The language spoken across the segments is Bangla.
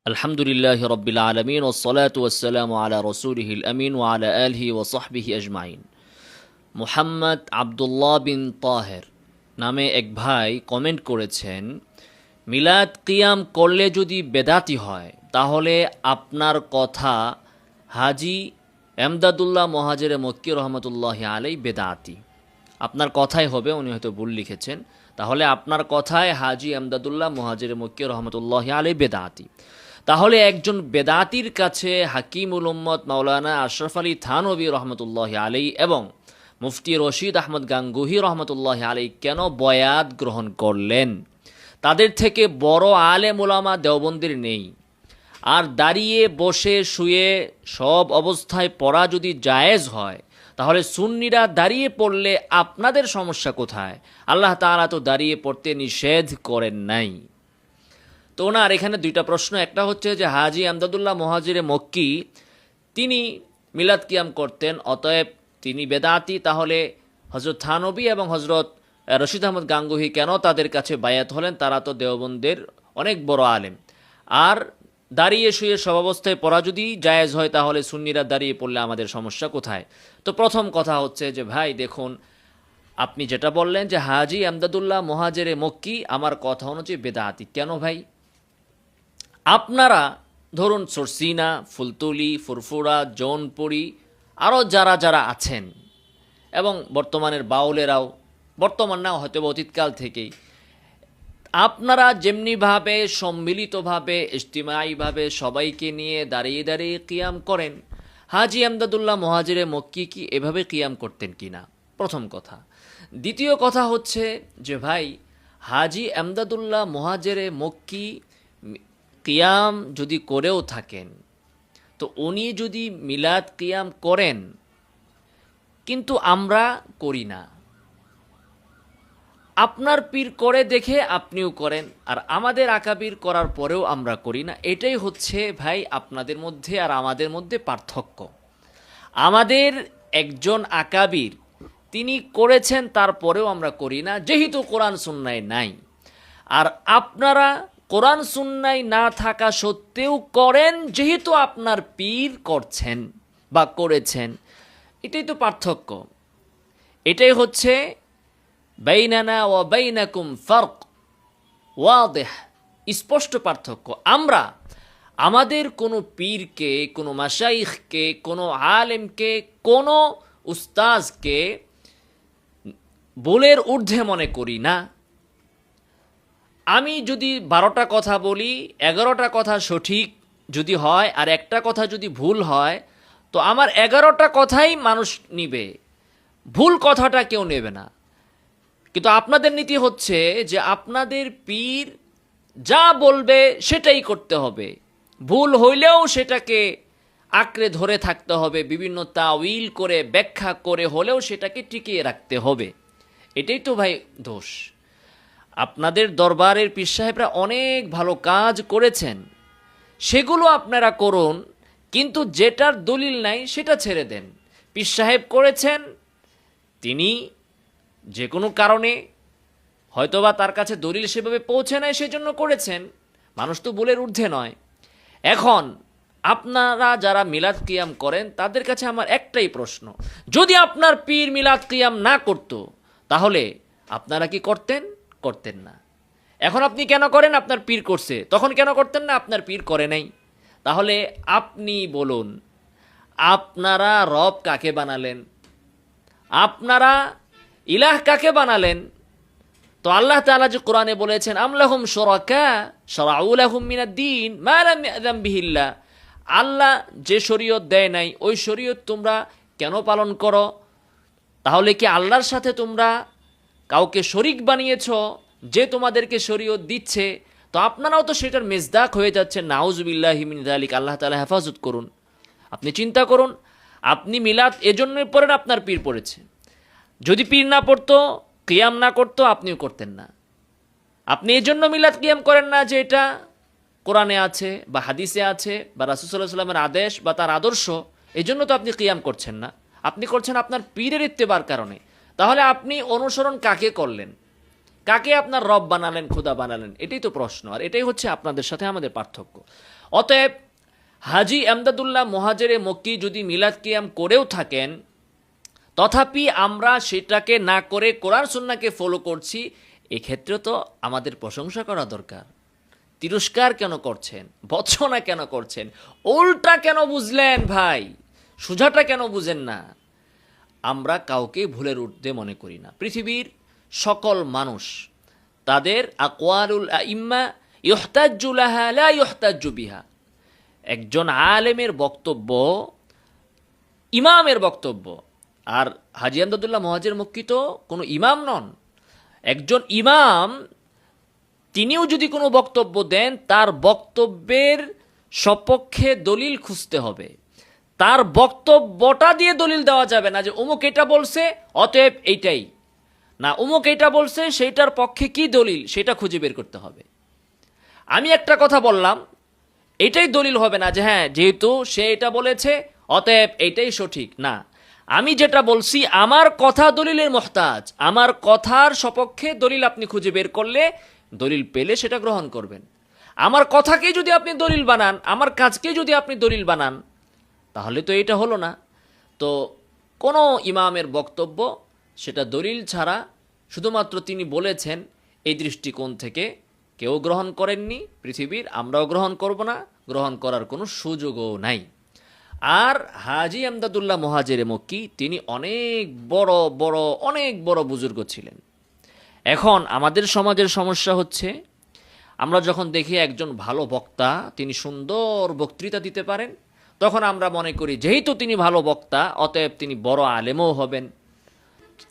আলহামদুলিল্লাহি রাব্বিল আলামিন ওয়াসসালাতু ওয়াসসালামু আলা রাসূলিহিল আমিন ওয়া আলা আলিহি ওয়া সাহবিহি আজমাইন। মুহাম্মদ আব্দুল্লাহ বিন তাহের নামে এক ভাই কমেন্ট করেছেন, মিলাদ কিয়াম করলে যদি বেদাতি হয় তাহলে আপনার কথা হাজি এমদাদুল্লাহ মুহাজিরে মক্কি রহমতুল্লাহি আলাই বেদাতি। আপনার কথাই হবে, উনি হয়তো ভুল লিখেছেন। তাহলে আপনার কথায় হাজি এমদাদুল্লাহ মুহাজিরে মক্কি রহমতুল্লাহি আলাই বেদাতি। তাহলে একজন বেদাতির কাছে হাকিমুল উম্মত মাওলানা আশরাফ আলী থানভী রহমতুল্লাহি আলাই এবং মুফতি রশিদ আহমদ গাঙ্গুহি রহমতুল্লাহি আলাই কেন বয়াত গ্রহণ করলেন? তাদের থেকে বড় আলেম উলামা দেওবন্দির নেই। আর দাঁড়িয়ে বসে শুয়ে সব অবস্থায় পড়া যদি জায়েজ হয়, তাহলে সুন্নিরা দাঁড়িয়ে পড়লে আপনাদের সমস্যা কোথায়? আল্লাহ তাআলা তো দাঁড়িয়ে পড়তে নিষেধ করেন নাই। তো ওনার এখানে দুইটা প্রশ্ন। একটা হচ্ছে যে হাজি আমদাদুল্লাহ মুহাজিরে মক্কি তিনি মিলাদ কিয়াম করতেন, অতএব তিনি বেদাতি। তাহলে হজরত থানভী এবং হজরত রশিদ আহমদ গাঙ্গুহি কেন তাদের কাছে বায়াত হলেন? তারা তো দেওবন্দের অনেক বড় আলেম। আর দাঁড়িয়ে শুয়ে সব অবস্থায় পড়া যদি জায়েজ হয়, তাহলে সুন্নিরা দাঁড়িয়ে পড়লে আমাদের সমস্যা কোথায়? তো প্রথম কথা হচ্ছে যে ভাই দেখুন, আপনি যেটা বললেন যে হাজি আমদাদুল্লাহ মুহাজিরে মক্কি আমার কথা অনুযায়ী বেদাতি। কেন ভাই? আপনারা ধরুন সরসিনা, ফুলতুলি, ফুরফুরা, জৌনপুরি আরও যারা যারা আছেন, এবং বর্তমানের বাউলেরাও, বর্তমান না হয়তো অতীতকাল থেকেই, আপনারা যেমনিভাবে সম্মিলিতভাবে ইজতিমাইভাবে সবাইকে নিয়ে দাঁড়িয়ে দাঁড়িয়ে কিয়াম করেন, হাজি আমদাদুল্লাহ মুহাজিরে মক্কি কি এভাবে কিয়াম করতেন কি না? প্রথম কথা। দ্বিতীয় কথা হচ্ছে যে ভাই, হাজি আমদাদুল্লাহ মুহাজিরে মক্কি কিয়াম যদি করেও থাকেন, তো উনি যদি মিলাদ কিয়াম করেন কিন্তু আমরা করি না, আপনার পীর করে দেখে আপনিও করেন, আর আমাদের আকাবির করার পরেও আমরা করি না, এটাই হচ্ছে ভাই আপনাদের মধ্যে আর আমাদের মধ্যে পার্থক্য। আমাদের একজন আকাবির তিনি করেছেন, তারপরেও আমরা করি না, যেহেতু কোরআন সুন্নায় নাই। আর আপনারা কোরআন সুন্নায় না থাকা সত্ত্বেও করেন, যেহেতু আপনার পীর করছেন বা করেছেন। এটাই তো পার্থক্য। এটাই হচ্ছে বাইনানা ওয়া বাইনাকুম ফারক ওয়াদিহ, স্পষ্ট পার্থক্য। আমরা আমাদের কোনো পীরকে, কোনো মাশাইখকে, কোনো আলেমকে, কোনো উস্তাজকে বলের ঊর্ধ্বে মনে করি না। আমি যদি 12টা কথা বলি, 11টা কথা সঠিক যদি হয় আর একটা কথা যদি ভুল হয়, তো আমার 11টা কথাই মানুষ নিবে, ভুল কথাটা কেউ নেবে না। কিন্তু আপনাদের নীতি হচ্ছে যে আপনাদের পীর যা বলবে সেটাই করতে হবে, ভুল হইলেও সেটাকে আঁকড়ে ধরে থাকতে হবে, বিভিন্ন তাউইল করে ব্যাখ্যা করে হলেও সেটাকে টিকিয়ে রাখতে হবে। এটাই তো ভাই দোষ। আপনাদের দরবারের পীর সাহেবরা অনেক ভালো কাজ করেছেন, সেগুলো আপনারা করুন, কিন্তু যেটার দলিল নাই সেটা ছেড়ে দেন। পীর সাহেব করেছেন, তিনি যে কোনো কারণে হয়তোবা তার কাছে দলিল সেভাবে পৌঁছে নাই, সেজন্য করেছেন। মানুষ তো ভুলের ঊর্ধ্বে নয়। এখন আপনারা যারা মিলাদ কিয়াম করেন, তাদের কাছে আমার একটাই প্রশ্ন, যদি আপনার পীর মিলাদ কিয়াম না করত, তাহলে আপনারা কি করতেন? করতেন না। এখন আপনি কেন করেন? আপনার পীর করছে। তখন কেন করতেন না? আপনার পীর করে নাই। তাহলে আপনি বলুন, আপনারা রব কাকে বানালেন? আপনারা ইলাহ কাকে বানালেন? তো আল্লাহ তাআলা যে কোরআনে বলেছেন, আমলাহুম শুরাকা শারাউ লাহুম মিনাদ-দীন মা লাম ইয়াযাম বিহিল্লাহ, আল্লাহ যে শরীয়ত দেয় নাই ওই শরীয়ত তোমরা কেন পালন করো? তাহলে কি আল্লাহর সাথে তোমরা কাউকে শরীক বানিয়েছো যে তোমাদেরকে শরীয়ত দিচ্ছে? তো আপনারাও তো সেটার মেজদাক হয়ে যাচ্ছে। নাউজুবিল্লাহি মিন যালিক, আল্লাহ তাআলা হেফাজত করুন। আপনি চিন্তা করুন, আপনি মিলাদ এজন্যই পড়েন, আপনার পীর পড়েছে। যদি পীর না পড়তো, কিয়াম না করতো, আপনিও করতেন না। আপনি এই জন্য মিলাদ কিয়াম করেন না যে এটা কোরআনে আছে বা হাদিসে আছে বা রাসূল সাল্লাল্লাহু আলাইহি ওয়াসাল্লামের আদেশ বা তার আদর্শ, এই জন্য তো আপনি কিয়াম করছেন না। আপনি করছেন আপনার পীরের ইত্তেবার কারণে। তাহলে আপনি অনুসরণ কাকে করলেন? কাকে আপনার রব বানালেন, খোদা বানালেন? এটাই তো প্রশ্ন। আর এটাই হচ্ছে আপনাদের সাথে আমাদের পার্থক্য। অতএব হাজী এমদাদুল্লাহ মুহাজিরে মক্কি যদি মিলাদ কিয়াম করেও থাকেন, তথাপি আমরা সেটাকে না করে কোরআন সুন্নাহকে ফলো করছি, এক্ষেত্রে তো আমাদের প্রশংসা করা দরকার। তিরস্কার কেন করছেন, ভৎসনা কেন করছেন, উল্টা কেন বুঝলেন ভাই, সোজাটা কেন বুঝেন না? আমরা কাউকে ভুলের ঊর্ধ্বে মনে করি না। পৃথিবীর সকল মানুষ তাদের আকওয়ালুল আইম্মা ইহতাজ্জু লাহা লা ইহতাজ্জু বিহা। একজন আলেমের বক্তব্য ইমামের বক্তব্য, আর হাজী এমদাদুল্লাহ মুহাজির মক্কি তো কোনো ইমাম নন। একজন ইমাম তিনিও যদি কোনো বক্তব্য দেন, তার বক্তব্যের সপক্ষে দলিল খুঁজতে হবে। তার বক্তব্যটা দিয়ে দলিল দেওয়া যাবে না যে অমুক এটা বলছে অতএব এইটাই না, অমুক এটা বলছে সেইটার পক্ষে কি দলিল সেটা খুঁজে বের করতে হবে। আমি একটা কথা বললাম, এটাই দলিল হবে না যে হ্যাঁ যেহেতু সে এটা বলেছে অতএব এইটাই সঠিক না। আমি যেটা বলছি আমার কথা দলিলের মোহতাজ, আমার কথার সপক্ষে দলিল আপনি খুঁজে বের করলে, দলিল পেলে সেটা গ্রহণ করবেন। আমার কথাকেই যদি আপনি দলিল বানান, আমার কাজকেই যদি আপনি দলিল বানান, তাহলে তো এটা হলো না। তো কোনো ইমামের বক্তব্য সেটা দলিল ছাড়া শুধুমাত্র তিনি বলেছেন এই দৃষ্টিকোণ থেকে কেউ গ্রহণ করেননি পৃথিবীর, আমরাও গ্রহণ করব না, গ্রহণ করার কোনো সুযোগও নাই। আর হাজী এমদাদুল্লাহ মুহাজিরে মক্কি তিনি অনেক বড় বুজুর্গ ছিলেন। এখন আমাদের সমাজের সমস্যা হচ্ছে, আমরা যখন দেখি একজন ভালো বক্তা তিনি সুন্দর বক্তৃতা দিতে পারেন, তখন আমরা মনে করি যেহেতু তিনি ভালো বক্তা অতএব তিনি বড় আলেমও হবেন,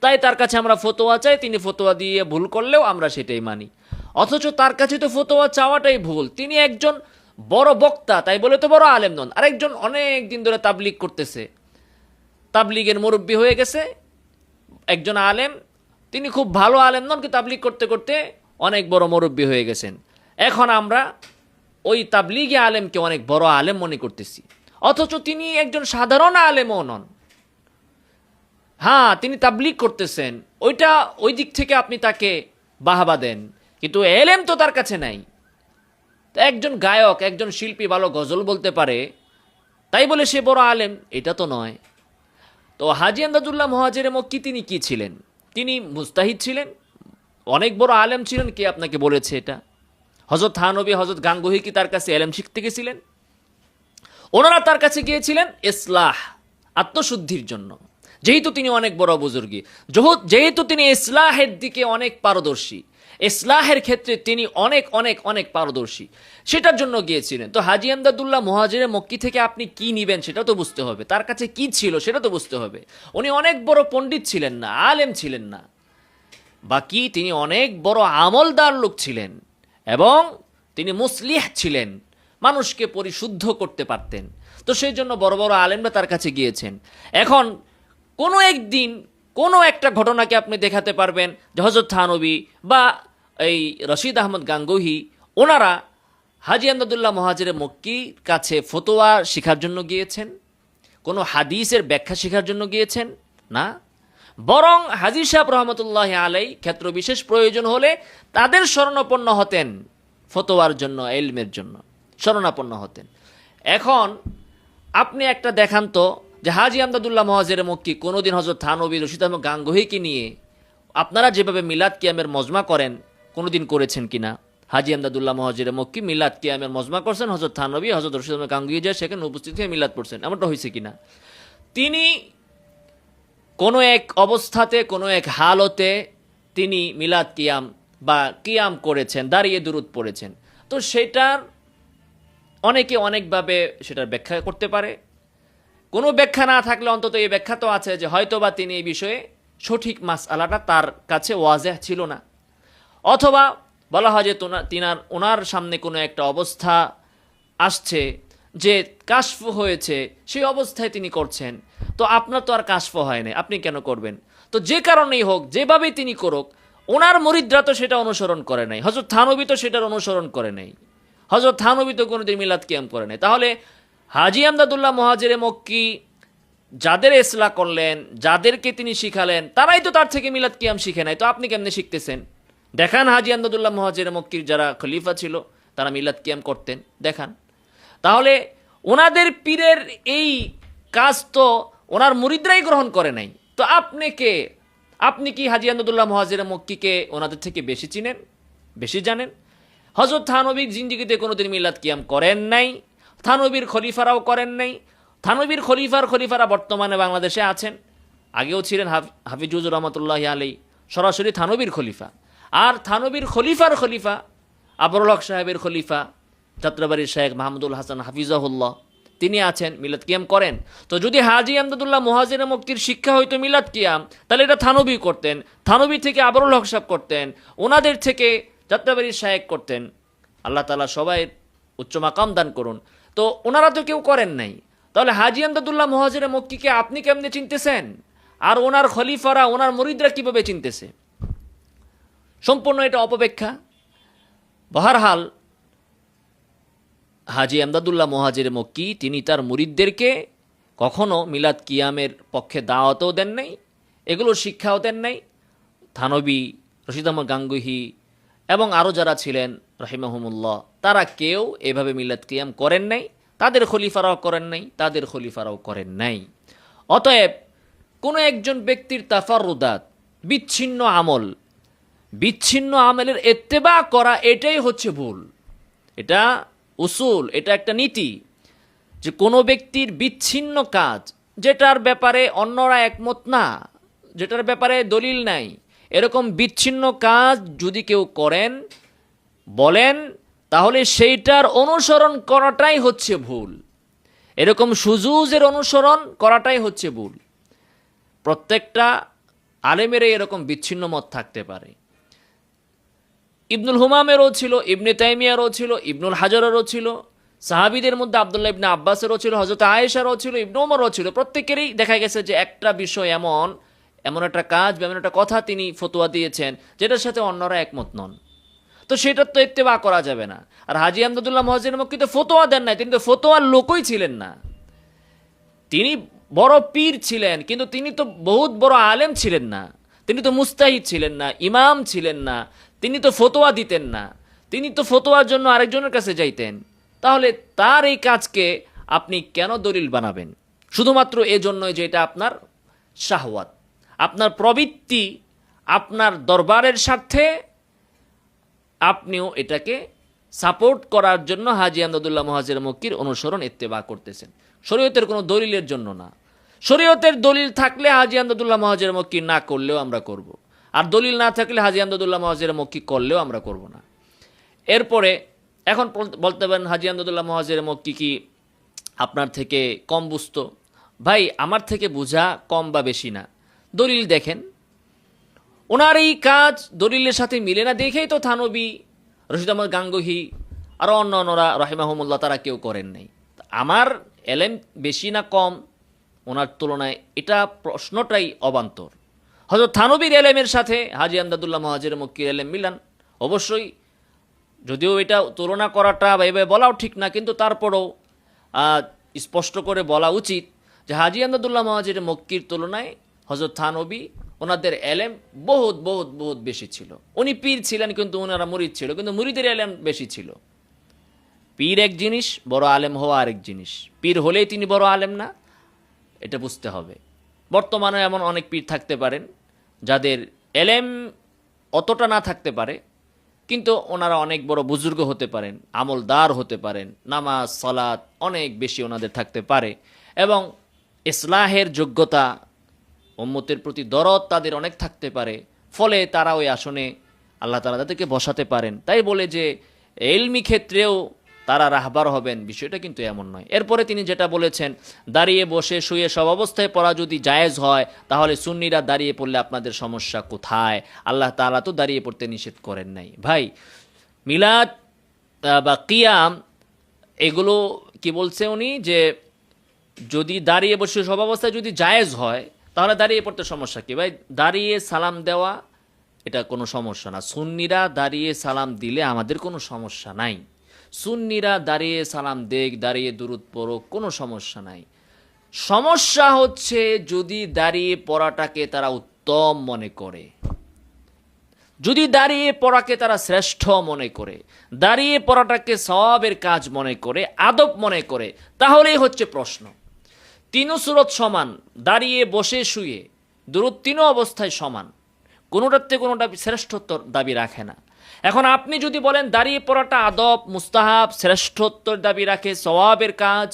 তাই তার কাছে আমরা ফতোয়া চাই, তিনি ফতোয়া দিয়ে ভুল করলেও আমরা সেটাই মানি। অথচ তার কাছে তো ফতোয়া চাওয়াটাই ভুল। তিনি একজন বড় বক্তা তাই বলে তো বড় আলেম নন। আরেকজন অনেক দিন ধরে তাবলিগ করতেছে, তাবলিগের মুরব্বী হয়ে গেছে, একজন আলেম, তিনি খুব ভালো আলেম নন, কিন্তু তাবলিগ করতে করতে অনেক বড় মুরব্বী হয়ে গেছেন। এখন আমরা ওই তাবলিগি আলেমকে অনেক বড় আলেম মনে করতেছি, অথচ তিনি একজন সাধারণ আলেমও নন। হ্যাঁ তিনি তাবলিগ করতেছেন, ওই দিক থেকে আপনি তাকে বাহাবা দেন, কিন্তু এলেম তো তার কাছে নাই। একজন গায়ক, একজন শিল্পী ভালো গজল বলতে পারে তাই বলে সে বড় আলেম, এটা তো নয়। তো হাজী এমদাদুল্লাহ মুহাজিরে মক্কি তিনি কি ছিলেন? তিনি মুজতাহিদ ছিলেন, অনেক বড় আলেম ছিলেন। কে আপনাকে বলেছে এটা? হযরত থানবী, হযরত গাঙ্গুহি কি তার কাছে এলেম শিখতে গেছিলেন? ওনারা তার কাছে গিয়েছিলেন ইসলাহ, আত্মশুদ্ধির জন্য। যেহেতু তিনি অনেক বড় বুজুর্গী, যেহেতু তিনি ইসলাহের দিকে অনেক পারদর্শী, ইসলাহের ক্ষেত্রে তিনি অনেক পারদর্শী, সেটার জন্য গিয়েছিলেন। তো হাজী এমদাদুল্লাহ মুহাজিরে মক্কি থেকে আপনি কি নিবেন সেটা তো বুঝতে হবে, তার কাছে কি ছিল সেটা তো বুঝতে হবে। উনি অনেক বড় পণ্ডিত ছিলেন না, আলেম ছিলেন না, বাকি তিনি অনেক বড় আমলদার লোক ছিলেন এবং তিনি মুসলিহ ছিলেন, মানুষকে পরিশুদ্ধ করতে পারতেন। তো সেই জন্য বড় বড় আলেমরা তার কাছে গিয়েছেন। এখন কোনো একদিন কোনো একটা ঘটনাকে আপনি দেখাতে পারবেন যে হযরত থানবী বা এই রশিদ আহমদ গাঙ্গুহি ওনারা হাজী এমদাদুল্লাহ মুহাজিরে মক্কির কাছে ফতোয়া শেখার জন্য গিয়েছেন, কোনো হাদিসের ব্যাখ্যা শেখার জন্য গিয়েছেন না, বরং হাজী সাহেব রহমতুল্লাহ আলাই ক্ষেত্র বিশেষ প্রয়োজন হলে তাদের শরণাপন্ন হতেন, ফতোয়ার জন্য, ইলমের জন্য শরণাপন্ন হতেন। এখন আপনি একটা দেখান তো যে হাজী এমদাদুল্লাহ মুহাজিরে মক্কি কোনোদিন হযরত থানবী, রশিদ আহমদ গাঙ্গুহিকে নিয়ে আপনারা যেভাবে মিলাদ কিয়ামের মজমা করেন কোনোদিন করেছেন কিনা? হাজী এমদাদুল্লাহ মুহাজিরে মক্কি মিলাদ কিয়ামের মজমা করছেন, হযরত থানবী, হযরত রশিদ আহমদ গাঙ্গুহি যায় সেখানে উপস্থিত হয়ে মিলাদ পড়ছেন, এমনটা হয়েছে কিনা? তিনি কোনো এক অবস্থাতে, কোনো এক হালতে তিনি মিলাদ কিয়াম বা কিয়াম করেছেন, দাঁড়িয়ে দুরূদ পড়েছেন। তো সেটার অনেকে অনেকভাবে সেটার ব্যাখ্যা করতে পারে। কোনো ব্যাখ্যা না থাকলে অন্তত এই ব্যাখ্যা তো আছে যে হয়তোবা তিনি এই বিষয়ে সঠিক মাসআলাটা তার কাছে ওয়াজেহ ছিল না, অথবা বলা হয় যে ওনার সামনে কোনো একটা অবস্থা আসছে যে কাশফ হয়েছে, সেই অবস্থায় তিনি করছেন। তো আপনার তো আর কাশফ হয় না, আপনি কেন করবেন? তো যে কারণেই হোক, যেভাবেই তিনি করুক, ওনার মুরিদরা তো সেটা অনুসরণ করে নাই, হযরত থানবী তো সেটার অনুসরণ করে নাই, হযরত থানবী তো কোনোদিন মিলাদ কিয়াম করে নাই। তাহলে হাজী এমদাদুল্লাহ মুহাজিরে মক্কি যাদের ইসলাহ করলেন, যাদেরকে তিনি শিখালেন, তারাই তো তার থেকে মিলাদ কিয়াম শিখে নাই, তো আপনি কেমনে শিখতেছেন? দেখান হাজী এমদাদুল্লাহ মুহাজিরে মক্কির যারা খলিফা ছিল তারা মিলাদ কিয়াম করতেন, দেখান। তাহলে ওনাদের পীরের এই কাজ তো ওনার মুরিদরাই গ্রহণ করে নাই, তো আপনি কি হাজী আমদাদুল্লাহ মুহাজির মক্কিকে ওনাদের থেকে বেশি চিনেন, বেশি জানেন? হযরত থানবীর জিন্দেগিতে কোনোদিন মিলাদ কিয়াম করেন নাই, থানবীর খলিফারাও করেন নাই। থানবীর খলিফারা বর্তমানে বাংলাদেশে আছেন, আগেও ছিলেন হাফিজুর রহমতুল্লাহ আলাই, সরাসরি থানবীর খলিফা। আর থানবীর খলিফা আবরুল হক সাহেবের খলিফা যাত্রাবাড়ির শেখ মাহমুদুল হাসান হাফিজাহুল্লাহ, তিনি আছেন, মিলাদ কিয়াম করেন। তো যদি হাজী আমদাদুল্লাহ মুহাজির মক্কির শিক্ষা হইতো মিলাদ কিয়াম, তাহলে এটা থানবী করতেন, থানবী থেকে আবরুল হক সাহেব করতেন, ওনাদের থেকে যাত্রাবাড়ির শেখ করতেন। আল্লাহ তাআলা সবাই উচ্চ মাকাম দান করুন। তো ওনারা তো কেউ করেন নাই, তাহলে হাজী আমদাদুল্লাহ মুহাজির মক্কিকে আপনি কেমনে চিনতেছেন? আর ওনার খলিফারা, ওনার মুরিদরা কিভাবে চিনতেছে? সম্পূর্ণ এটা অপব্যাখ্যা। বহরহাল হাজী আমদাদুল্লাহ মুহাজির মক্কি তিনি তার মুরিদদেরকে কখনো মিলাদ কিয়ামের পক্ষে দাওয়াতও দেন নাই, এগুলো শিক্ষাও দেন নাই। থানবী, রশিদ আহমদ গাঙ্গুহি এবং আরও যারা ছিলেন রাহিমাহুমুল্লাহ, তারা কেউ এভাবে মিলাদ কিয়াম করেন নাই, তাদের খলিফারাও করেন নাই। অতএব কোনো একজন ব্যক্তির তাফারুদাত, বিচ্ছিন্ন আমলের ইত্তেবা করা, এটাই হচ্ছে ভুল। এটা উসুল, এটা একটা নীতি যে কোনো ব্যক্তির বিচ্ছিন্ন কাজ, যেটার ব্যাপারে অন্যরা একমত না, যেটার ব্যাপারে দলিল নাই, এরকম বিচ্ছিন্ন কাজ যদি কেউ বলেন, তাহলে সেইটার অনুসরণ করাটাই হচ্ছে ভুল। এরকম সুজুজের অনুসরণ করাটাই হচ্ছে ভুল। প্রত্যেকটা আলেমেরই এরকম বিচ্ছিন্ন মত থাকতে পারে। ইবনুল হুমামেরও ছিল, ইবনে তাইমিয়ারও ছিল, ইবনুল হাজারেরও ছিল, সাহাবীদের মধ্যে আব্দুল্লাহ ইবনে আব্বাসেরও ছিল, হযরত আয়েশারও ছিল, ইবনে ওমরও ছিল। প্রত্যেকেরই দেখা গেছে যে একটা বিষয় এমন একটা কাজ বা এমন একটা কথা তিনি ফতোয়া দিয়েছেন যেটার সাথে অন্যরা একমত নন, তো সেটার তো ইত্তেবা করা যাবে না। আর হাজী আমদাদুল্লাহ মুহাজির মক্কি তো ফতোয়া দেন নাই, তিনি তো ফতোয়ার লোকই ছিলেন না। তিনি বড় পীর ছিলেন, কিন্তু তিনি তো বহুত বড় আলেম ছিলেন না, তিনি তো মুস্তাহিদ ছিলেন না, ইমাম ছিলেন না, তিনি তো ফতোয়া দিতেন না, তিনি তো ফতোয়ার জন্য আরেকজনের কাছে যাইতেন। তাহলে তার এই কাজকে আপনি কেন দলিল বানাবেন? শুধুমাত্র এজন্যই যে এটা আপনার শাহওয়াত, আপনার প্রবৃত্তি, আপনার দরবারের স্বার্থে আপনিও এটাকে সাপোর্ট করার জন্য হাজী আমদাদুল্লাহ মুহাজির মক্কির অনুসরণ ইত্তেবা করতেছেন, শরীয়তের কোনো দলিলের জন্য না। শরীয়তের দলিল থাকলে হাজী আমদাদুল্লাহ মুহাজির মক্কি না করলেও আমরা করব, আর দলিল না থাকলে হাজী আমদাদুল্লাহ মুহাজির মক্কি করলেও আমরা করব না। এরপরে এখন বলতে পারেন হাজী আমদাদুল্লাহ মুহাজির মক্কি কি আপনার থেকে কম বুঝতো? ভাই, আমার থেকে বোঝা কম বা বেশি না, দলিল দেখেন। ওনার এই কাজ দলিলের সাথে মিলে না দেখেই তো থানবী, রশিদ আহমদ গাঙ্গুহি আরও অন্যান্যরা রাহিমাহুমুল্লাহ তারা কেউ করেন নাই। আমার এলেম বেশি না কম ওনার তুলনায়, এটা প্রশ্নটাই অবান্তর। হযরত থানবীর এলেমের সাথে হাজী আমদাদুল্লাহ মুহাজির মক্কির এলেম মিলান, অবশ্যই, যদিও এটা তুলনা করাটা বা এভাবে বলাও ঠিক না, কিন্তু তারপরেও স্পষ্ট করে বলা উচিত যে হাজী আমদাদুল্লাহ মুহাজির মক্কির তুলনায় হযরত থানবী, ওনাদের এলেম বহুত বহুত বহুত বেশি ছিল। উনি পীর ছিলেন, কিন্তু ওনারা মুরিদ ছিল, কিন্তু মুরিদের এলেম বেশি ছিল। পীর এক জিনিস, বড় আলেম হওয়া আরেক জিনিস। পীর হলেই তিনি বড় আলেম না, এটা বুঝতে হবে। বর্তমানে এমন অনেক পীর থাকতে পারেন যাদের এলেম অতটা না থাকতে পারে, কিন্তু ওনারা অনেক বড় বুজুর্গ হতে পারেন, আমলদার হতে পারেন, নামাজ সালাত অনেক বেশি ওনাদের থাকতে পারে, এবং ইসলাহের যোগ্যতা, উম্মতের প্রতি দরদ তাদের অনেক থাকতে পারে। ফলে তারা ওই আসনে আল্লাহ তাআলা তাদেরকে বসাতে পারেন। তাই বলে যে ইলমি ক্ষেত্রেও তারা রাহবার হবেন, বিষয়টা কিন্তু এমন নয়। এরপরে তিনি যেটা বলেছেন, দাঁড়িয়ে বসে শুয়ে সব অবস্থায় পড়া যদি জায়েজ হয়, তাহলে সুন্নিরা দাঁড়িয়ে পড়লে আপনাদের সমস্যা কোথায়? আল্লাহ তাআলা তো দাঁড়িয়ে পড়তে নিষেধ করেন নাই। ভাই, মিলাদ বা কিয়াম এগুলো কি বলছে উনি, যে যদি দাঁড়িয়ে বসে সব অবস্থায় যদি জায়েজ হয়, তাহলে দাঁড়িয়ে পড়তে সমস্যা কি? ভাই, দাঁড়িয়ে সালাম দেওয়া এটা কোনো সমস্যা না। সুন্নিরা দাঁড়িয়ে সালাম দিলে আমাদের কোনো সমস্যা নাই। সুন্নিরা দাঁড়িয়ে সালাম দেখ, দাঁড়িয়ে দুরূদ পড়ো, কোনো সমস্যা নাই। সমস্যা হচ্ছে যদি দাঁড়িয়ে পড়াটাকে তারা উত্তম মনে করে, যদি দাঁড়িয়ে পড়াকে তারা শ্রেষ্ঠ মনে করে, দাঁড়িয়ে পড়াটাকে সওয়াবের কাজ মনে করে, আদব মনে করে, তাহলেই হচ্ছে প্রশ্ন। তিনও সুরত সমান, দাঁড়িয়ে বসে শুয়ে দুরুদ তিনও অবস্থায় সমান, কোনোটাতে কোনোটা শ্রেষ্ঠত্বর দাবি রাখে না। এখন আপনি যদি বলেন দাঁড়িয়ে পড়াটা আদব, মুস্তাহাব, শ্রেষ্ঠত্বর দাবি রাখে, সওয়াবের কাজ,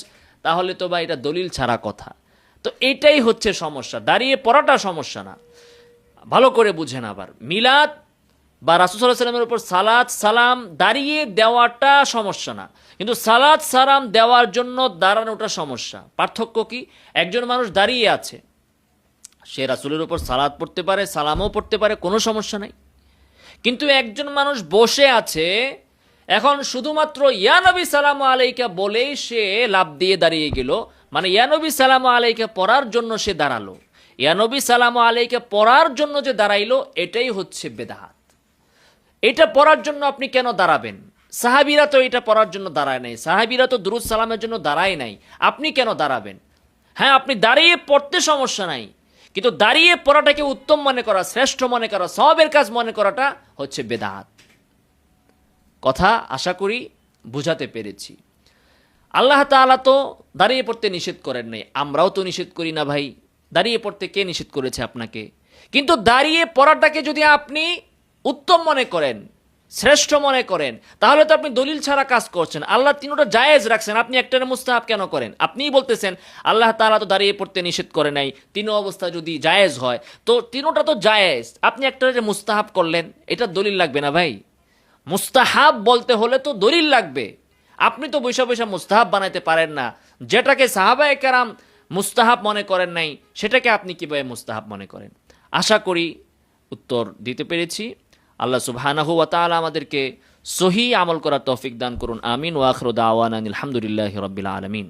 তাহলে তো বা এটা দলিল ছাড়া কথা। তো এটাই হচ্ছে সমস্যা, দাঁড়িয়ে পড়াটা সমস্যা না। ভালো করে বুঝেন। আবার মিলাদ বা রাসূল সাল্লাল্লাহু আলাইহি ওয়াসাল্লামের উপর সালাত সালাম দাঁড়িয়ে দেওয়াটা সমস্যা না, কিন্তু সালাত সালাম দেওয়ার জন্য দাঁড়ানোটা সমস্যা। পার্থক্য কি? একজন মানুষ দাঁড়িয়ে আছে, সে রাসূলের উপর সালাত পড়তে পারে, সালামও পড়তে পারে, কোনো সমস্যা নাই। কিন্তু একজন মানুষ বসে আছে, এখন শুধুমাত্র ইয়া নবী সালামু আলাইকা বলেই সে লাফ দিয়ে দাঁড়িয়ে গেল, মানে ইয়া নবী সালামু আলাইকা পড়ার জন্য সে দাঁড়ালো, ইয়া নবী সালামু আলাইকা পড়ার জন্য যে দাঁড়াইলো, এটাই হচ্ছে বেদাত। এটা পড়ার জন্য আপনি কেন দাঁড়াবেন? সাহাবীরা তো এটা পড়ার জন্য দাঁড়ায় নাই, সাহাবীরা তো দুরূদ সালামের জন্য দাঁড়ায় নাই, আপনি কেন দাঁড়াবেন? হ্যাঁ, আপনি দাঁড়িয়ে পড়তে সমস্যা নাই, কিন্তু দাঁড়িয়ে পড়াটাকে উত্তম মনে করা, শ্রেষ্ঠ মনে করা, সওয়াবের কাজ মনে করাটা হচ্ছে বেদাত। কথা আশা করি বুঝাতে পেরেছি। আল্লাহ তাআলা তো দাঁড়িয়ে পড়তে নিষেধ করেন নাই, আমরাও তো নিষেধ করি না ভাই। দাঁড়িয়ে পড়তে কে নিষেধ করেছে আপনাকে? কিন্তু দাঁড়িয়ে পড়াটাকে যদি আপনি উত্তম মনে করেন, শ্রেষ্ঠ মনে করেন, তাহলে তো আপনি দলিল ছাড়া কাজ করছেন। আল্লাহ তিনটা জায়েজ রাখছেন, আপনি একটার মুস্তাহাব কেন করেন? আপনিই বলতেছেন আল্লাহ তাআলা তো দাঁড়িয়ে পড়তে নিষেধ করে নাই, তিন অবস্থা যদি জায়েজ হয়, তো তিনটা তো জায়েজ, আপনি একটা যে মুস্তাহাব করলেন, এটা দলিল লাগবে না ভাই? মুস্তাহাব বলতে হলে তো দলিল লাগবে। আপনি তো বৈশা বৈশা মুস্তাহাব বানাইতে পারেন না। যেটাকে সাহাবায়ে কেরাম মুস্তাহাব মনে করেন নাই, সেটাকে আপনি কিভাবে মুস্তাহাব মনে করেন? আশা করি উত্তর দিতে পেরেছি। আল্লাহ সুবহানাহু ওয়া তাআলা আমাদেরকে সহিহ আমল করার তৌফিক দান করুন। আমিন। ওয়া আখিরু দাওয়ানা আলহামদুলিল্লাহি রাব্বিল আলামিন।